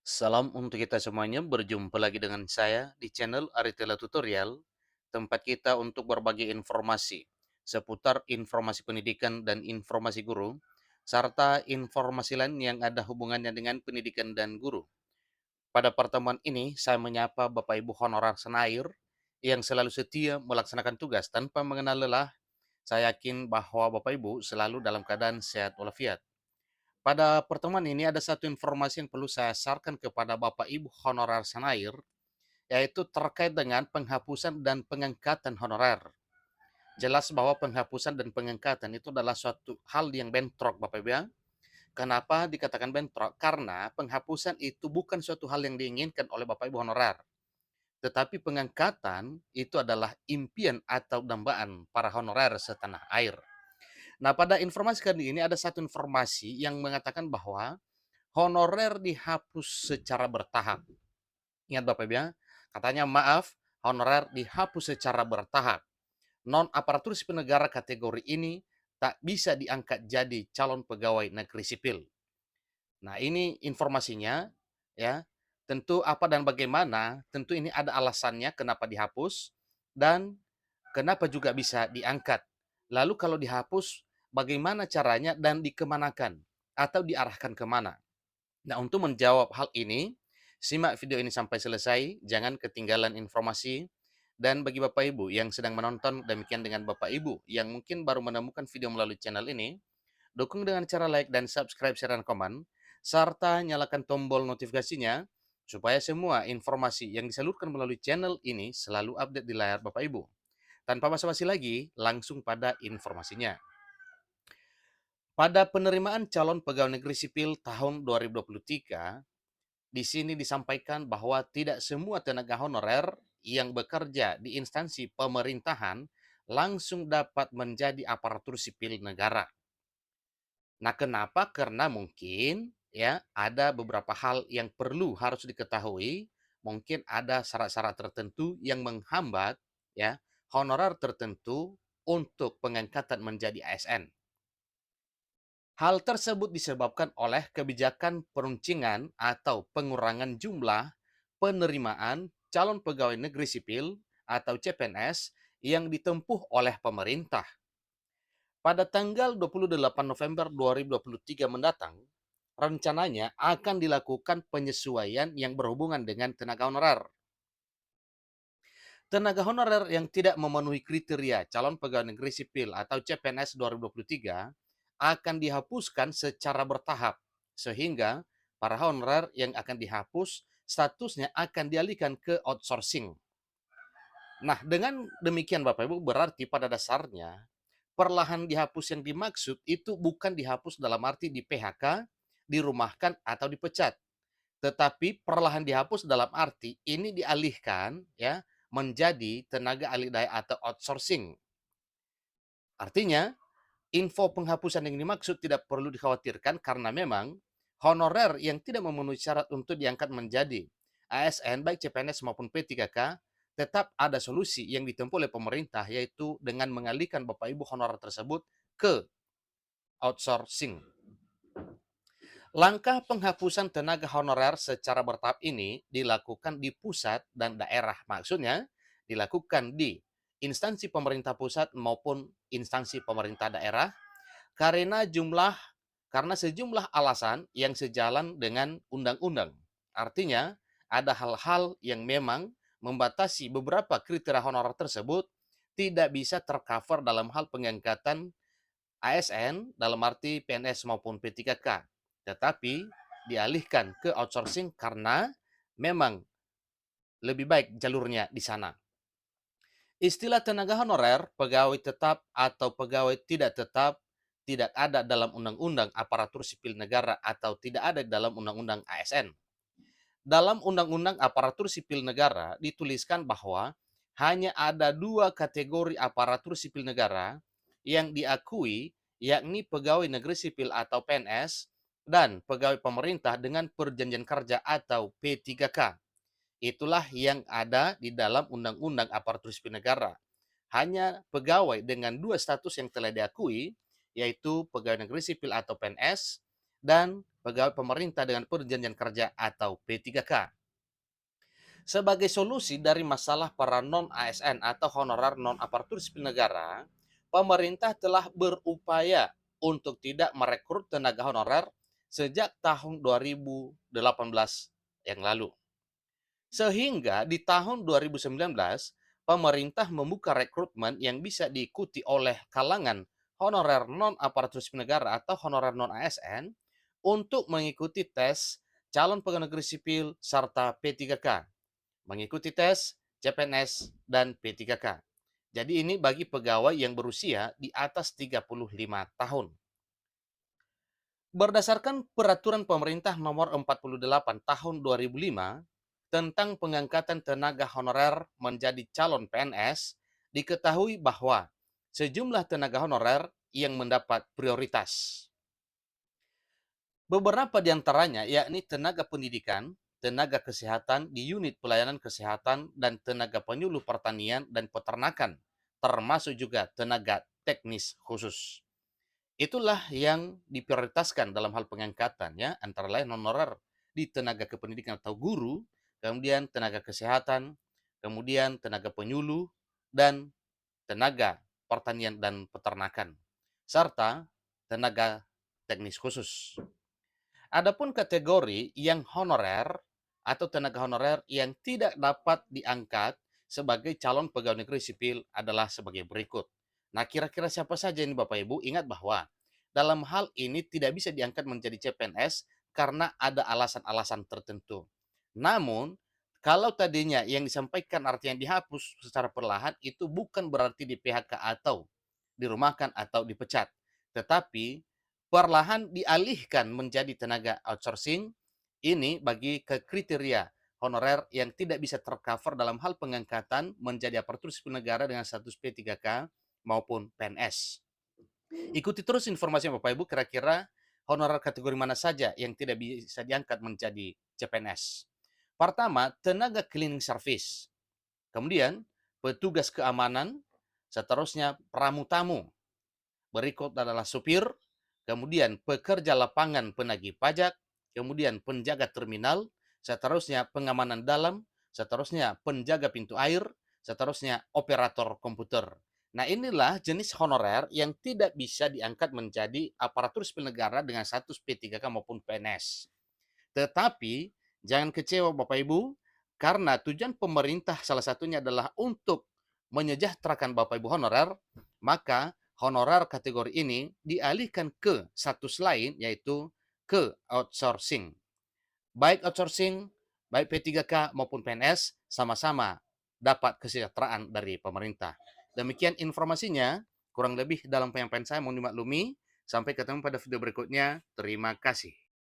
Salam untuk kita semuanya, berjumpa lagi dengan saya di channel Aritela Tutorial, tempat kita untuk berbagi informasi seputar informasi pendidikan dan informasi guru, serta informasi lain yang ada hubungannya dengan pendidikan dan guru. Pada pertemuan ini, saya menyapa Bapak Ibu honorer Senair yang selalu setia melaksanakan tugas tanpa mengenal lelah. Saya yakin bahwa Bapak Ibu selalu dalam keadaan sehat walafiat. Pada pertemuan ini ada satu informasi yang perlu saya sarankan kepada Bapak Ibu honorer Senair, yaitu terkait dengan penghapusan dan pengangkatan honorer. Jelas bahwa penghapusan dan pengangkatan itu adalah suatu hal yang bentrok Bapak Ibu ya. Kenapa dikatakan bentrok? Karena penghapusan itu bukan suatu hal yang diinginkan oleh Bapak Ibu honorer. Tetapi pengangkatan itu adalah impian atau dambaan para honorer setanah air. Nah, pada informasi kali ini ada satu informasi yang mengatakan bahwa honorer dihapus secara bertahap. Ingat Bapak Ibu ya, katanya maaf, honorer dihapus secara bertahap. Non-aparatur sipil negara kategori ini tak bisa diangkat jadi calon pegawai negeri sipil. Nah, ini informasinya ya. Tentu apa dan bagaimana, tentu ini ada alasannya kenapa dihapus dan kenapa juga bisa diangkat. Lalu kalau dihapus, bagaimana caranya dan dikemanakan atau diarahkan kemana? Nah, untuk menjawab hal ini, simak video ini sampai selesai, jangan ketinggalan informasi. Dan bagi Bapak Ibu yang sedang menonton, demikian dengan Bapak Ibu yang mungkin baru menemukan video melalui channel ini, dukung dengan cara like dan subscribe, share, dan komen, serta nyalakan tombol notifikasinya, supaya semua informasi yang disalurkan melalui channel ini selalu update di layar Bapak Ibu. Tanpa basa-basi lagi, langsung pada informasinya. Pada penerimaan calon pegawai negeri sipil tahun 2023, di sini disampaikan bahwa tidak semua tenaga honorer yang bekerja di instansi pemerintahan langsung dapat menjadi aparatur sipil negara. Nah, kenapa? Karena mungkin ya ada beberapa hal yang perlu harus diketahui, mungkin ada syarat-syarat tertentu yang menghambat ya honorer tertentu untuk pengangkatan menjadi ASN. Hal tersebut disebabkan oleh kebijakan peruncingan atau pengurangan jumlah penerimaan calon pegawai negeri sipil atau CPNS yang ditempuh oleh pemerintah. Pada tanggal 28 November 2023 mendatang, rencananya akan dilakukan penyesuaian yang berhubungan dengan tenaga honorer. Tenaga honorer yang tidak memenuhi kriteria calon pegawai negeri sipil atau CPNS 2023 akan dihapuskan secara bertahap, sehingga para honorer yang akan dihapus statusnya akan dialihkan ke outsourcing. Nah, dengan demikian Bapak Ibu berarti pada dasarnya perlahan dihapus yang dimaksud itu bukan dihapus dalam arti di PHK, dirumahkan atau dipecat, tetapi perlahan dihapus dalam arti ini dialihkan ya menjadi tenaga alih daya atau outsourcing. Artinya, info penghapusan yang dimaksud tidak perlu dikhawatirkan karena memang honorer yang tidak memenuhi syarat untuk diangkat menjadi ASN baik CPNS maupun P3K tetap ada solusi yang ditempuh oleh pemerintah yaitu dengan mengalihkan Bapak Ibu honorer tersebut ke outsourcing. Langkah penghapusan tenaga honorer secara bertahap ini dilakukan di pusat dan daerah. Maksudnya, dilakukan di instansi pemerintah pusat maupun instansi pemerintah daerah karena sejumlah alasan yang sejalan dengan undang-undang. Artinya, ada hal-hal yang memang membatasi beberapa kriteria honorer tersebut tidak bisa tercover dalam hal pengangkatan ASN dalam arti PNS maupun P3K, tetapi dialihkan ke outsourcing karena memang lebih baik jalurnya di sana. Istilah tenaga honorer, pegawai tetap atau pegawai tidak tetap tidak ada dalam Undang-Undang Aparatur Sipil Negara atau tidak ada dalam Undang-Undang ASN. Dalam Undang-Undang Aparatur Sipil Negara dituliskan bahwa hanya ada dua kategori aparatur sipil negara yang diakui, yakni pegawai negeri sipil atau PNS dan pegawai pemerintah dengan perjanjian kerja atau P3K. Itulah yang ada di dalam Undang-Undang Aparatur Sipil Negara. Hanya pegawai dengan dua status yang telah diakui, yaitu pegawai negeri sipil atau PNS dan pegawai pemerintah dengan perjanjian kerja atau P3K. Sebagai solusi dari masalah para non-ASN atau honorer non-aparatur sipil negara, pemerintah telah berupaya untuk tidak merekrut tenaga honorer sejak tahun 2018 yang lalu. Sehingga di tahun 2019, pemerintah membuka rekrutmen yang bisa diikuti oleh kalangan honorer non-aparatur sipil negara atau honorer non-ASN untuk mengikuti tes calon pegawai negeri sipil serta P3K, mengikuti tes CPNS dan P3K. Jadi ini bagi pegawai yang berusia di atas 35 tahun. Berdasarkan peraturan pemerintah nomor 48 tahun 2005 tentang pengangkatan tenaga honorer menjadi calon PNS, diketahui bahwa sejumlah tenaga honorer yang mendapat prioritas. Beberapa di antaranya yakni tenaga pendidikan, tenaga kesehatan di unit pelayanan kesehatan, dan tenaga penyuluh pertanian dan peternakan, termasuk juga tenaga teknis khusus. Itulah yang diprioritaskan dalam hal pengangkatan, ya, antara lain honorer di tenaga kependidikan atau guru, kemudian tenaga kesehatan, kemudian tenaga penyuluh, dan tenaga pertanian dan peternakan, serta tenaga teknis khusus. Adapun kategori yang honorer atau tenaga honorer yang tidak dapat diangkat sebagai calon pegawai negeri sipil adalah sebagai berikut. Nah, kira-kira siapa saja ini Bapak Ibu? Ingat bahwa dalam hal ini tidak bisa diangkat menjadi CPNS karena ada alasan-alasan tertentu. Namun, kalau tadinya yang disampaikan artinya dihapus secara perlahan, itu bukan berarti di PHK atau dirumahkan atau dipecat. Tetapi perlahan dialihkan menjadi tenaga outsourcing, ini bagi kriteria honorer yang tidak bisa tercover dalam hal pengangkatan menjadi aparatur sipil negara dengan status P3K maupun PNS. Ikuti terus informasi Bapak Ibu, kira-kira honorer kategori mana saja yang tidak bisa diangkat menjadi CPNS. Pertama, tenaga cleaning service. Kemudian, petugas keamanan, seterusnya pramu-tamu. Berikut adalah supir, kemudian pekerja lapangan penagih pajak, kemudian penjaga terminal, seterusnya pengamanan dalam, seterusnya penjaga pintu air, seterusnya operator komputer. Nah, inilah jenis honorer yang tidak bisa diangkat menjadi aparatur sipil negara dengan status P3K maupun PNS. Tetapi jangan kecewa Bapak Ibu, karena tujuan pemerintah salah satunya adalah untuk menyejahterakan Bapak Ibu honorer, maka honorer kategori ini dialihkan ke status lain, yaitu ke outsourcing. Baik outsourcing, baik P3K maupun PNS sama-sama dapat kesejahteraan dari pemerintah. Demikian informasinya, kurang lebih dalam penyampaian saya, mohon dimaklumi. Sampai ketemu pada video berikutnya. Terima kasih.